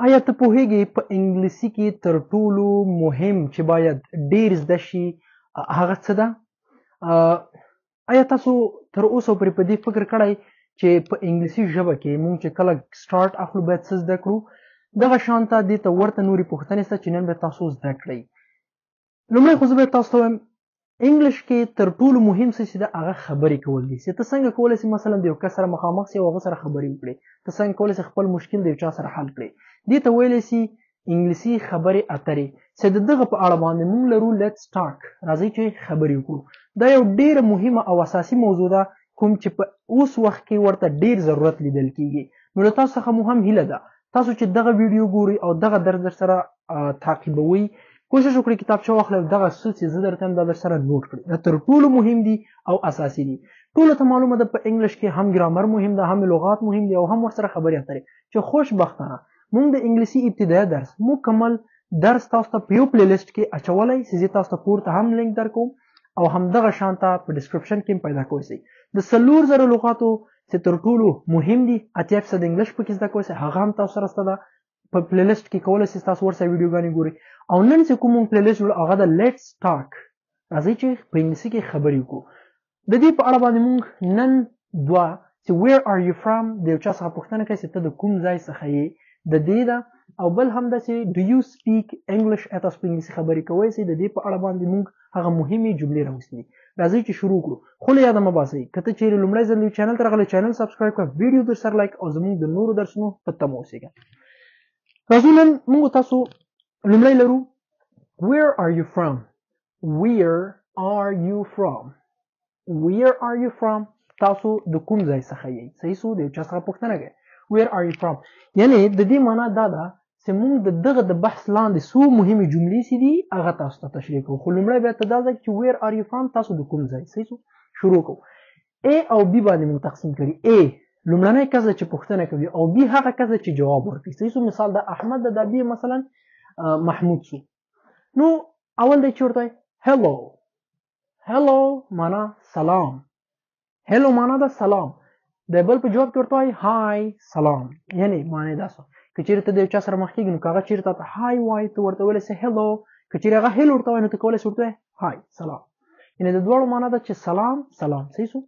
آیا ته پوهیږې په انګلیسي کې تر ټولو مهم چې باید ډیر زده شي هغه څه ده؟ آیا تاسو تر اوسه پورې په دې فکر کړی چې په انګلیسي ژبه کې موږ چې کله سٹارټ اخلو باید څه زده کړو؟ دغه شانته دې ته ورته نورې پوښتنې شته چې نن به تاسو زده کړئ. لومړی خو زه به تاسو ته وایم انګلیش کې تر ټولو مهم څه چې ده هغه خبرې کول دي. چې ته څنګه کولی شې مثلا د یو کس سره مخامخ شې او هغه سره خبرې وکړې، ته څنګه کولی شې خپل مشکل د یو چا سره حل کړې. دې ته ویلی شي انګلیسي خبرې اترې. چې د دغه په اړه باندې موږ لرو لیټس ټاک، راځئ چې خبرې وکړو. دا یو ډیره مهمه او اساسي موضوع ده کوم چې په اوس وخت کې ورته ډیر ضرورت لیدل کیږي. نو له تاسو څخه مو هم هیله ده تاسو چې دغه ویډیو ګورئ او دغه درس در سره تعقیبوئ، کوشش وکړئ کتابچه واخلئ او دغه څه چې زه درته یم دا در سره نوټ کړئ. دا تر ټولو مهم دي او اساسي دي. ټولو ته معلومه ده په انګلیش کې هم ګرامر مهم ده، هم لغات مهم دي او هم ورسره خبرې اترې. چې خوشبختانه موږ د انګلیسي ابتدایي درس مکمل درس تاسو ته په یو پلی لیست کې اچولی چې زه تاسو ته پورته هم لینک درکوم او همدغه شانته په ډسکرپشن کې پیدا کولی شئ. د 4000 لغاتو چې تر ټولو مهم دي 80% انګلیش پکې زده کولی شئ، هغه هم تاسو سره شته ده په پلی لیست کې کولی شئ تاسو ورسره ویډیوګانې ګورئ. او نن چې کوم پلی لیست جوړ هغه د لیټس ټاک، راځئ چې په انګلیسي کې خبرې وکړو. د دې په اړه باندې موږ نن دوه چې ویر آر یو فرام د یو چا څخه پوښتنه کوي چې ته د کوم ځای څخه یې، د دې ده. او بل هم دا چې ډو یو سپیک انګلیش، آیا تاسو په انګلیسي خبرې کوئ شئ. د دې په اړه باندې موږ هغه مهمې جملې راوستلي. راځئ چې شروع کړو. خو له یاده مه باسئ که ته چیرې لومړی ځل یو چینل ته راغلی چینل سبسکرایب کړه، ویډیو در سره لایک او زموږ د نورو درسونو په تمه اوسېږه. راځو نن موږ تاسو لومړی لرو where are you from. where are you from. where are you from تاسو د کوم ځای څخه یې. صحیح سو د یو چا څخه پوښتنه کوي where are you from، یعنی د دې معنا دا ده چې موږ دغه د بحث لاندې څو مهمې جملې چې دي هغه تاسو ته تشریح کوو. خو لومړی بیا ته دا ده چې where are you from تاسو د کوم ځای. صحیح سو شروع کوو. A او B باندې موږ تقسیم کړي. A لومړنی کس چې پوښتنه کوي او B هغه کس چې جواب ورکوي. صحیح سو مثال د احمد د B مثلا محمود سو. نو اول دی چې ورته hello. hello معنا سلام. hello معنا ده سلام. د بل په جواب کې ورته وایي هاي سلام، یعنی معنی دا څه که چیرې ته د یو چا سره مخ کېږي نو که هغه چیرې ته هاي وایي ته ورته ویلی سې هلو، که چیرې هغه هلو ورته وایي نو ته کولی سې ورته وایي هاي سلام، یعنی د دواړو معنا ده چې سلام سلام. صحیح سو.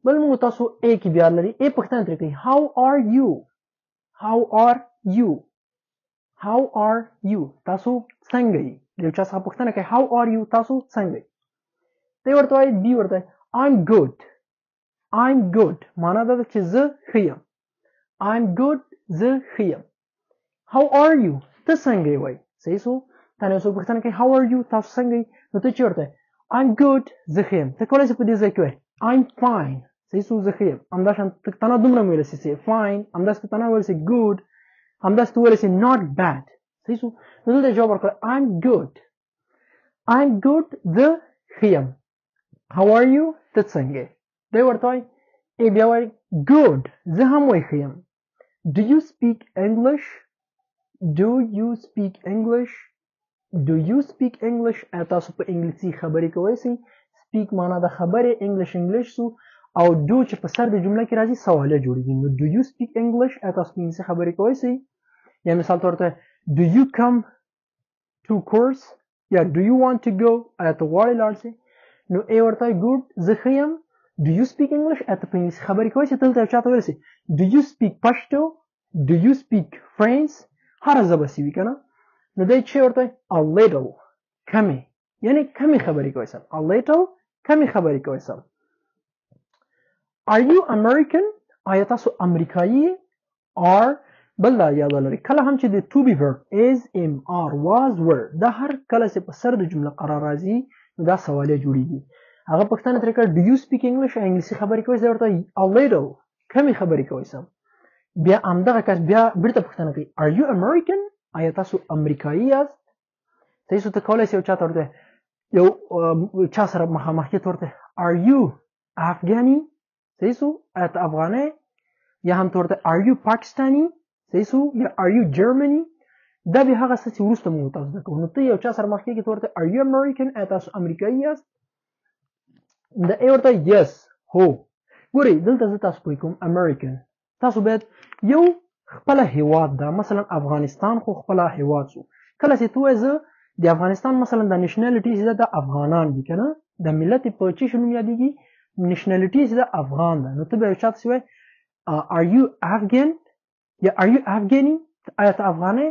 بل موږ تاسو A کې بیا لري. A پوښتنه ترې کوي how are you. how are you. how are you تاسو څنګه یې. د یو چا څخه پوښتنه کوي how are you تاسو څنګه یې. ته ورته وایي B ورته وایي I'm good. I'm good معنا دا ده چې زه ښه یم. I'm good زه ښه یم. How are you ته څنګه یې وایي. صحیح سو. تا نه یو څوک پوښتنه کوي how are you تاسو څنګه یې نو ته چې ورته I'm good زه ښه یم. ته کولی شې په دې ځای کې وایي I'm fine. صحیح سو زه ښه یم. همداشان ته نه دومره ویلی شې fine، همداسې ته نه ویلی شې good، همداسې ته ویلی شې not bad. صحیح سو. نو دلته جواب ورکړه I'm good. I'm good زه ښه یم. How are you ته څنګه یې. دی ورته وایي A بیا وایي good زه هم وایي ښه یم. Do you speak English. Do you speak English. Do you speak English آیا تاسو په انګلیسي خبرې کوئ شئ. speak معنا د خبرې، انګلیش سو، او do چې په سر د جمله کې راځي سواله جوړېږي. نو do you speak English آیا تاسو په انګلیسي خبرې کوئ شئ. یا مثال طور ته do you come to course یا do you want to go آیا ته غواړې لاړ شې. نو A ورته good زه ښه یم. Do you speak English آیا ته په انګلیسي خبرې کوئ شئ. دلته یو چا ته ویلی شئ Do you speak Pashto. Do you speak French. هره ژبه چې وي که نه نو دی چې ورته a little کمې، یعنی کمې خبرې کوئ سم. a little کمې خبرې کوئ سم. Are you American آیا تاسو امریکایي. are بل دا یاد ولرئ کله هم چې د to be verb is am are was were دا هر کله چې په سر د جمله قرار راځي نو دا سوالیه جوړېږي. هغه پوښتنه ترې کړه do you speak English انګلیسي خبرې کوئ. زه ورته a little کمې خبرې کوئ سم. بیا همدغه کس بیا بیرته پوښتنه کوي are you American آیا تاسو امریکایي یاست. صحیح سو. ته کولی شې یو چا ته ورته یو چا سره مخامخ کېږې ورته are you Afghani. صحیح سو. آیا ته افغانی. یا هم ته ورته are you Pakistani. صحیح سو. یا are you Germany. دا بیا هغه څه چې وروسته موږ تاسو زده کوو. نو ته یو چا سره مخ کېږې ته ورته are you American آیا تاسو امریکایي یاست. د A ورته yes هو. ګورئ دلته زه تاسو پوه کوم American تاسو باید یو خپل هیواد ده. مثلا افغانستان خو خپل هیواد شو. کله چې تو زه د افغانستان مثلا د نېشنلټي د افغانان دي کنه د ملت په چی شنو یادېږي نېشنلټي د افغان ده. نو ته به چاته سوې are you Afghan یا are you Afghani آیا ته افغاني.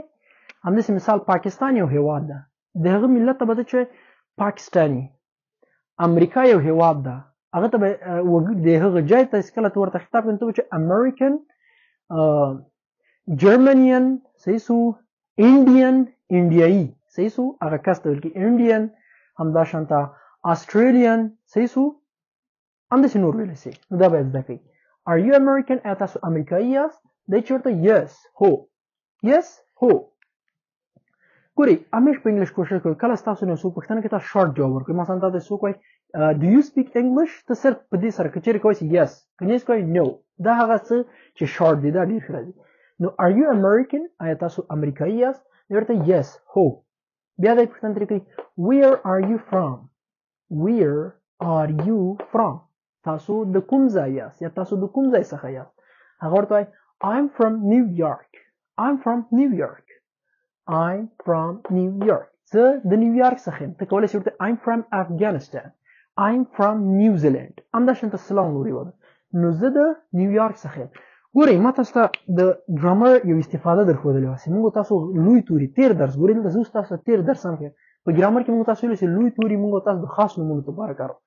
همداسې مثال پاکستان یو هیواد ده د هغه ملت ته به ته چې پاکستاني. امریکا یو هیواد ده هغه ته به د هغه ځای ته کله ته ورته خطاب کوې ته به چې امریکن جرمنین صحیح سو انډین انډیایي صحیح سو هغه کس ته ویل کېږي انډین. همداشانته آسټریلین صحیح سو همداسې نور ویلی سي. نو دا باید زده کړئ. are you American آیا تاسو امریکایي یاست؟ دی چې ورته yes هو yes هو. ګورئ همیش په انګلیش کوشش کوئ کله ستاسو نه څوک پوښتنه کوي تاسو شارټ جواب ورکړئ. مثلا تاسو څوک وایي do you speak English ته صرف په دې سره که چیرې کوئ yes که نه کوئ no. دا هغه څه چې شارټ دی دا ډېر ښه راځي. نو are you American آیا تاسو امریکایي یاست؟ دی ورته yes هو. بیا دی پوښتنه ترې کوي where are you from where are you from تاسو د کوم ځای یاست یا تاسو د کوم ځای څخه یاست. هغه ورته وایي I'm from New York I'm from New York I'm from New York زه د نیویارک څخه یم. ته کولی شې ورته I'm from Afghanistan I'm from New Zealand همداشانته سلام نورې وده. نو زه د نیویارک څخه یم. ګورئ ما تاسو ته د ګرامر یو استفاده درښودلې وه چې موږ تاسو لوی توري تیر درس ګورئ دلته زه اوس تاسو ته تیر درس هم ښیم. په ګرامر کې موږ تاسو ویلي چې لوی توري موږ تاسو د خاص نومونو لپاره کاروو.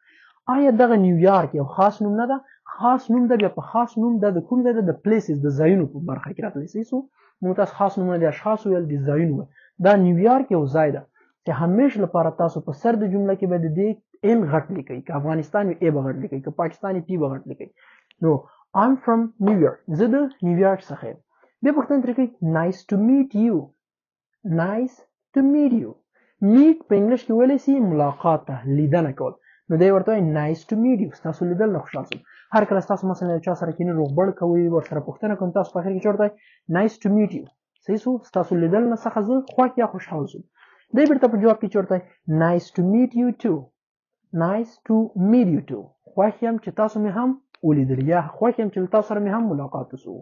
آیا دغه نیویارک یو خاص نوم نه ده؟ خاص نوم ده. بیا په خاص نوم ده د کوم ځای ده د پلیسز د ځایونو په برخه کې راتلی. صحیح سو موږ تاسو خاص نومونه د اشخاص ویل د ځایونو ویل. دا نیویارک یو ځای ده چې همیش لپاره تاسو په سر د جمله کې به د دې ام غټ لیکئ. که افغانستان وي ای به غټ لیکئ که پاکستان وي پی به غټ لیکئ. نو I'm from New York زه د نیویارک څخه یم. بیا پوښتنه ترې کوي nice to meet you nice to meet you. meet په انګلیش کې ویلی سي ملاقات ته لیدنه کول. نو دی ورته وایي nice to meet you ستاسو لیدل نه خوشحال شوم. هر کله ستاسو مثلا یو چا سره کینې روغبړ کوئ ورسره پوښتنه کوم تاسو په اخر کې چې ورته وایي nice to meet you صحیح سو ستاسو لیدل نه څخه زه خوښ یا خوشحال شوم. دی بیرته په جواب کې چې ورته وایي nice to meet you too nice to meet you too خوښ یم چې تاسو مې هم ولیدل یا خوښ یم چې تاسو سره مې هم ملاقات وشو.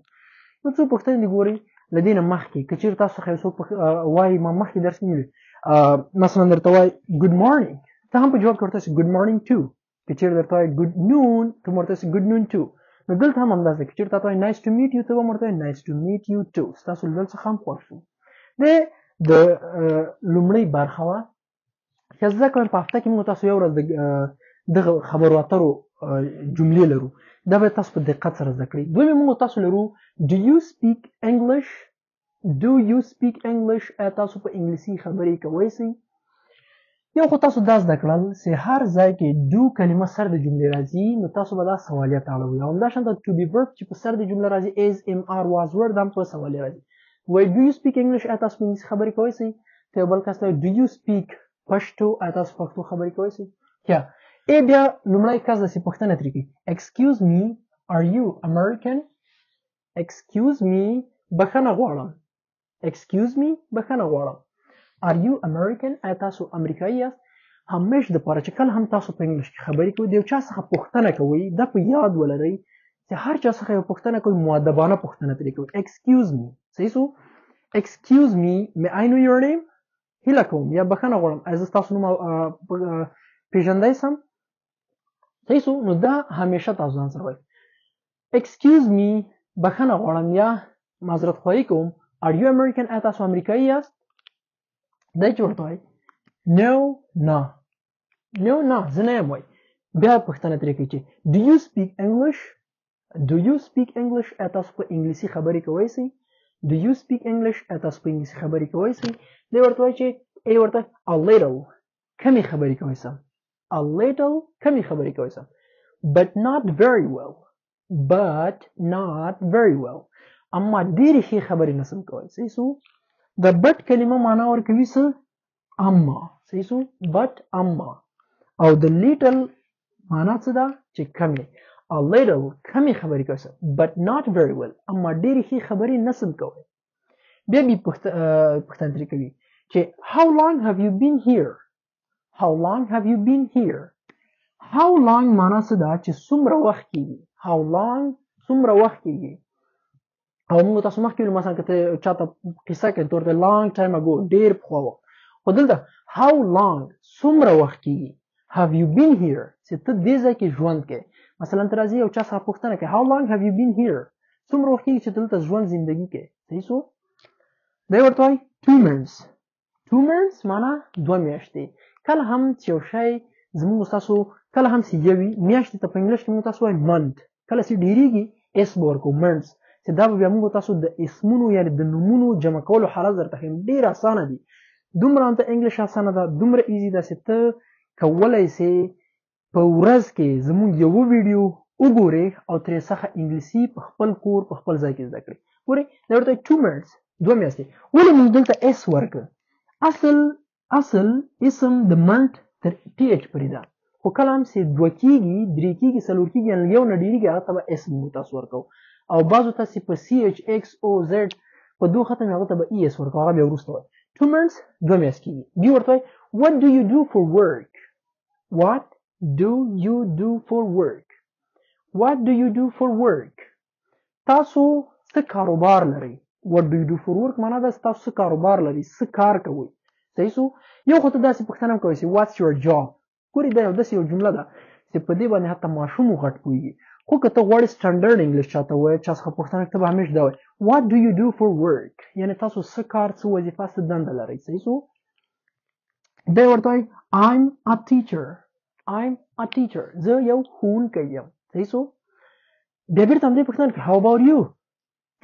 نو څو پوښتنې دي ګورئ له دې نه مخکې که چېرې تاسو څخه یو څوک وایي ما مخکې درس کې ویلي مثلا درته وایي good morning ته هم په جواب کې ورته وایي good morning too. که چېرې درته وایي good noon ته هم ورته وایي good noon too. نو دلته هم همداسې که چېرې تاته وایي nice to meet you ته به هم ورته وایي nice to meet you too ستاسو لیدل څخه هم خوښ شو. د لومړۍ برخه وه چې زده کړم په هفته کې موږ تاسو یو ورځ دغه خبرو اترو جملې لرو. دا به تاسو په دقت سره زده کړئ. دویمې موږ تاسو لرو do you speak English do you speak English آیا تاسو په انګلیسي خبرې کوئ سئ. یو خو تاسو دا زده کړل چې هر ځای کې do کلمه سر د جملې راځي نو تاسو به دا سوالیه تاړوئ او همداشانته to be verb چې په سر د جمله راځي is am are was were دا هم په سوالیه راځي. وایي do you speak English آیا تاسو په انګلیسي خبرې کوئ سئ. ته یو بل کس ته do you speak پښتو آیا تاسو پښتو خبرې کوئ سئ. یا ای بیا لومړی کس داسې پوښتنه ترې کوي excuse me are you American excuse me بخښنه غواړم excuse me بخښنه غواړم are you American آیا تاسو امریکایي یاست. همیش دپاره چې کله هم تاسو په انګلیش کې خبرې کوئ د یو چا څخه پوښتنه کوئ دا په یاد ولرئ چې هر چا څخه یو پوښتنه کوئ مؤدبانه پوښتنه ترې کوئ. excuse me صحیح سو excuse me may I know your name هیله کوم یا بخښنه غواړم آیا زه ستاسو نوم پیژندی سم صحیح سو. نو دا همیشه تاسو ځان سره وایئ excuse me بخښنه غواړم یا معذرت خواهی کوم are you American آیا تاسو امریکایي یاست. دی چې ورته وایي no نه زه نه یم وایي. بیا پوښتنه ترې کوي چې do you speak English آیا تاسو په انګلیسي خبرې کوئ سئ. do you speak English آیا تاسو په انګلیسي خبرې کوئ سئ. دی ورته وایي چې ای ورته a little کمې خبرې کوئ سم a little کمې خبرې کوئ سم but not very well اما ډېرې ښې خبرې نسم کوئ. صحیح سو د but کلمه معنا ورکوي څه اما صحیح سو but اما او د little معنا څه ده چې کمې a little کمې خبرې کوئ سم but not very well اما ډېرې ښې خبرې نسم کوئ. بیا پوښتنه ترې کوي چې how long have you been here how long معنا څه ده چې څومره وخت کېږي how long څومره وخت کېږي او موږ تاسو مخکې ویل مثلا که ته چاته قصه کوي ته ورته لانګ ټایم اګو ډېر پخوا وخت خو دلته how long څومره وخت کېږي have you been here چې ته دې ځای کې ژوند کوې مثلا ته راځې یو چا څخه پوښتنه کوې how long have you been here څومره وخت کېږي چې ته دلته ژوند زندګي کوې صحیح شو دی ورته وایي 2 months 2 months معنا 2 میاشتې کله هم چې یو شی زموږ تاسو کله هم چې یوي میاشتې ته په انګلیش کې موږ تاسو وایي month کله چې ډېرېږي اس به ورکړو months چې دا به بیا موږ تاسو د اسمونو یعنې د نومونو جمع کولو حالت درته ښیم ډېر اسانه دي دومره هم ته انګلیش اسانه ده دومره ایزي ده چې ته کولی سې په ورځ کې زموږ یوه ویډیو وګورې او ترې څخه انګلیسي په خپل کور په خپل ځای کې زده کړې ګورې دا ورته 2 months 2 میاشتې ولې موږ دلته اس ورکړه اصل اسم د منټ تر ټي ایچ پورې ده خو کله هم چې 2 کېږي 3 کېږي 4 کېږي یعنې یو نه ډېرېږي هغه ته به اس موږ تاسو ورکوو او بعضو ته چې په سی ایچ ایکس او زیډ په 2 ختم هغه ته به ای اس ورکوو هغه بیا وروسته وایي 2 months 2 میاشتې کېږي بي ورته وایي what do you do for work what do you do for work what do you do for work تاسو څه کاروبار لرئ what do you do for work معنا ده تاسو څه کاروبار لرئ څه کار کوئ صحیح شو یو خو ته داسې پوښتنه هم کوئ چې what's your job ګورې دا یو داسې یو جمله ده چې په دې باندې حتی ماشوم غټ پوهېږي خو که ته غواړې سټنډرډ انګلیش چاته ووایې چا څخه پوښتنه ته به همیشه دا وایې what do you do for work یعنې تاسو څه کار څه وظیفه څه دنده لرئ صحیح شو دی ورته وایي I'm a teacher زه یو ښوونکی یم صحیح شو بیا بېرته همدې پوښتنه کوي how about you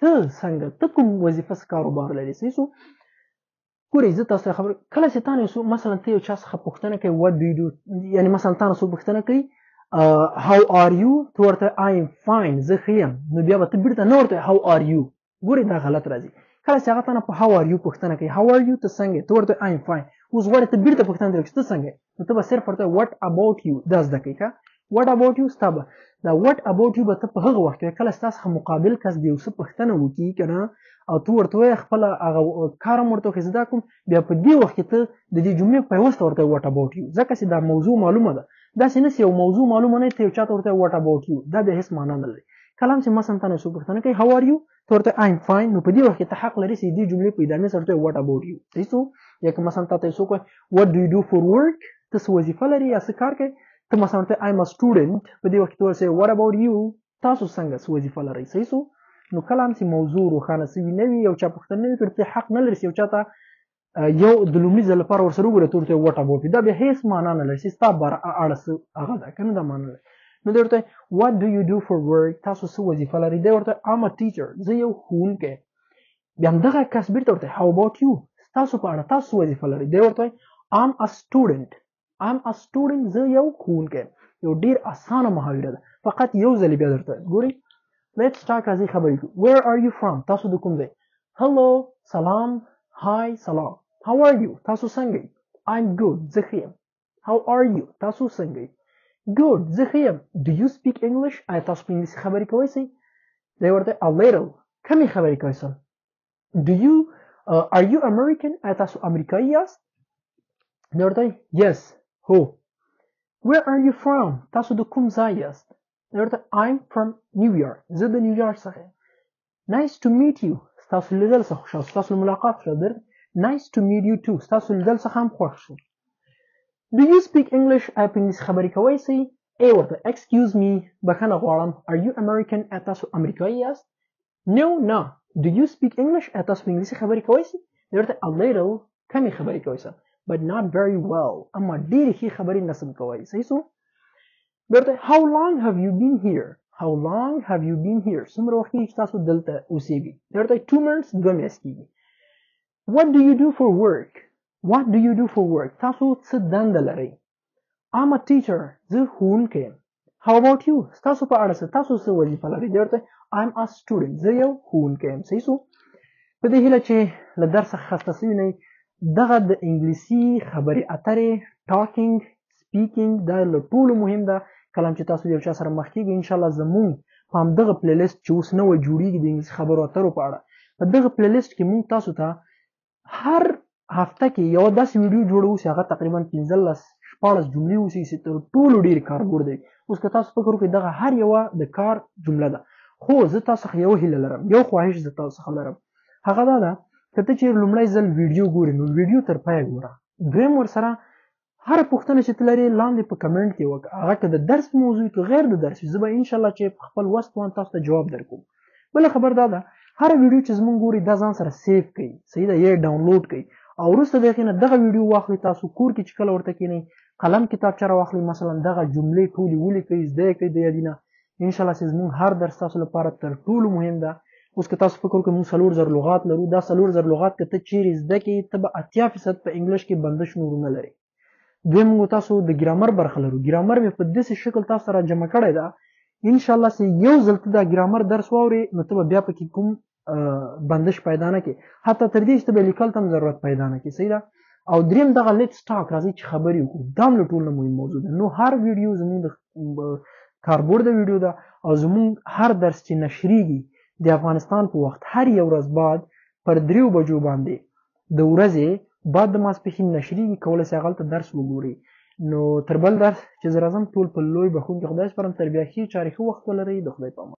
ته څنګه ته کوم وظیفه څه کاروبار لرې صحیح شو ګورئ زه تاسو ته خبر کله چې تا نه یو مثلا ته یو چا څخه پوښتنه کوي what do you do یعنې مثلا تا نه څوک پوښتنه کوي how are you ته ورته I am fine زه ښه یم نو بیا به ته بېرته نه ورته how are you ګورئ دا غلط راځي کله چې هغه تا نه په how are you پوښتنه کوي how are you ته څنګه ته ورته I am fine اوس غواړې ته بېرته پوښتنه درکړې چې ته څنګه نو ته به صرف ورته what about you دا زده کوي ښه what about you ستا به دا what about you به ته په هغه وخت کې کله ستا څخه مقابل کس د یو څه پوښتنه وکړي که نه او ته ورته وایې خپله هغه کار هم ورته وښیې زده کوم بیا په دې وخت کې ته د دې جملې پیوسته ورته what about you ځکه چې دا موضوع معلومه ده داسې نه چې یو موضوع معلومه نه ته یو چا ته ورته what about you دا بیا هېڅ معنا نه لري کله هم چې مثلا تا نه څوک پوښتنه کوي how are you ته ورته I am fine نو په دې وخت کې ته حق لري چې دې جملې په ادامې سره ورته what about you صحیح شو یا که مثلا تا ته څوک وایي what do you do for work ته څه وظیفه لرې یا څه کار کوې ته مثلا ورته I'm a student په دې وخت کې ته ورته what about you تاسو څنګه څه وظیفه لرئ صحیح شو نو کله هم چې موضوع روښانه سوي نه وي یو چا پوښتنه نه وي کړې ته حق نه لري چې یو چا ته یو د لومړي ځل لپاره ورسره وګورې ته ورته what about you دا بیا هېڅ معنا نه لري چې ستا اړه څه هغه ده که نه دا معنا لري نو دی ورته what do you do for work تاسو څه وظیفه لرئ دی ورته I'm a teacher زه یو ښوونکی بیا همدغه کس بېرته ورته how about you ستاسو په اړه تاسو وظیفه لرئ دی ورته I'm a student زه یو ښوونکی یو ډېر اسانه محاوره ده فقط یو ځلې بیا درته ګورئ let's start راځئ خبرې کوو where are you from تاسو د کوم ځای hello سلام hi سلام how are you تاسو څنګه یئ I'm good زه ښه یم how are you تاسو څنګه یئ good زه ښه یم do you speak English آیا تاسو په انګلیسي خبرې کوئ سئ دی ورته a little کمې خبرې کوئ سم do you are you American آیا تاسو امریکایي یاست دی ورته yes هو where are you from تاسو د کوم ځای یاست دی ورته I'm from New York زه د نیویارک څخه یم nice to meet you ستاسو لیدل څه خوښ شو ستاسو ملاقات ښه در nice to meet you too ستاسو لیدل څخه هم خوښ شو do you speak English آیا په انګلیسي خبرې کوئ سئ ای ورته excuse me بخښنه غواړم are you American آیا تاسو امریکایي یاست no do you speak English آیا تاسو په انګلیسي خبرې کوئ سئ دی ورته a little کمې خبرې کوئ سم but not very well اما ډېرې ښې خبرې نسم کوئ صحیح شو ورته how long have you been here څومره وخت کېږي چې تاسو دلته اوسېږئ ورته 2 months 2 میاشتې کېږي what do you do for work تاسو څه دنده لرئ I'm a teacher زه ښوونکی یم how about you ستاسو په اړه څه تاسو څه وظیفه لرئ ورته I'm a student زه یو ښوونکی یم صحیح شو په دې هیله چې له درس څخه خسته شوي نه دغه د انګلیسي خبرې اترې ټاکینګ سپیکینګ دا له ټولو مهم ده کله چې تاسو یو چا سره مخ کېږئ انشاءالله زموږ په همدغه پلی لیست چې اوس نوی جوړېږي د انګلیسي خبرو اترو په اړه په دغه پلی لیست کې موږ تاسو ته هر هفته کې یو داسې ویډیو جوړوو چې هغه تقریبا 15-14 جملې اوسي چې تر ټولو ډېر کارګور دی اوس که تاسو فکر وکړئ دغه هر یوه د کار جمله ده خو زه تاسو څخه یو هیله لرم، یو خواهش زه تاسو څخه لرم، هغه دا ده که ته چېرې لومړی ځل ویډیو ګورې نو ویډیو تر پایه ګوره. دویم ورسره هره پوښتنه چې ته لرې لاندې په کمنټ کې وکړه، هغه که د درس موضوع وي که غیر د درس وي، زه به انشاءالله چې په خپل وس توان تاسو ته جواب درکوم. بله خبر دا ده هره ویډیو چې زمونږ ګوري دا ځان سره سیف کړئ، صحیح ده، یا ډاونلوډ کړئ او وروسته د هغې نه دغه ویډیو واخلئ، تاسو کور کې چې کله ورته کښېنئ قلم کتابچه راواخلئ، مثلا دغه جملې ټولې ولیکئ، زده یې کړئ د یادینه. انشاءالله چې زمونږ هر درس تاسو لپاره تر ټولو مهم ده. اوس که تاسو فکر وکړئ موږ 4000 لغات لرو، دا 4000 لغات که ته چیرې زده کړې ته به 80% په انګلیش کې بندش نورونه لري. دویم موږ تاسو د ګرامر برخه لرو، ګرامر مې په داسې شکل تاسو سره جمع کړی ده انشاءالله چې یو ځل ته دا ګرامر درس واورې نو ته به بیا پکې کوم بندش پیدا نه کړې، حتی تر دې چې ته به لیکل ته هم ضرورت پیدا نه کړې، صحیح ده. او دریم دغه لیټس ټاک، راځئ چې خبرې وکړو، دا هم له ټولو نه مهم موضوع ده. نو هر ویډیو زموږ د کاربورډ د ویډیو ده او زموږ هر درس چې نشریږي د افغانستان په وخت هر یو ورځ بعد پر 3 بجو باندې د ورځې بعد د ماسپښین نشریږي، کولی شئ هغلته درس وګورئ. نو تر بل درس چې زه راځم ټول په لوی بخښونکي خدای سپارم، تر بیا ښې چارې ښه وخت ولرئ. د خدای په امان.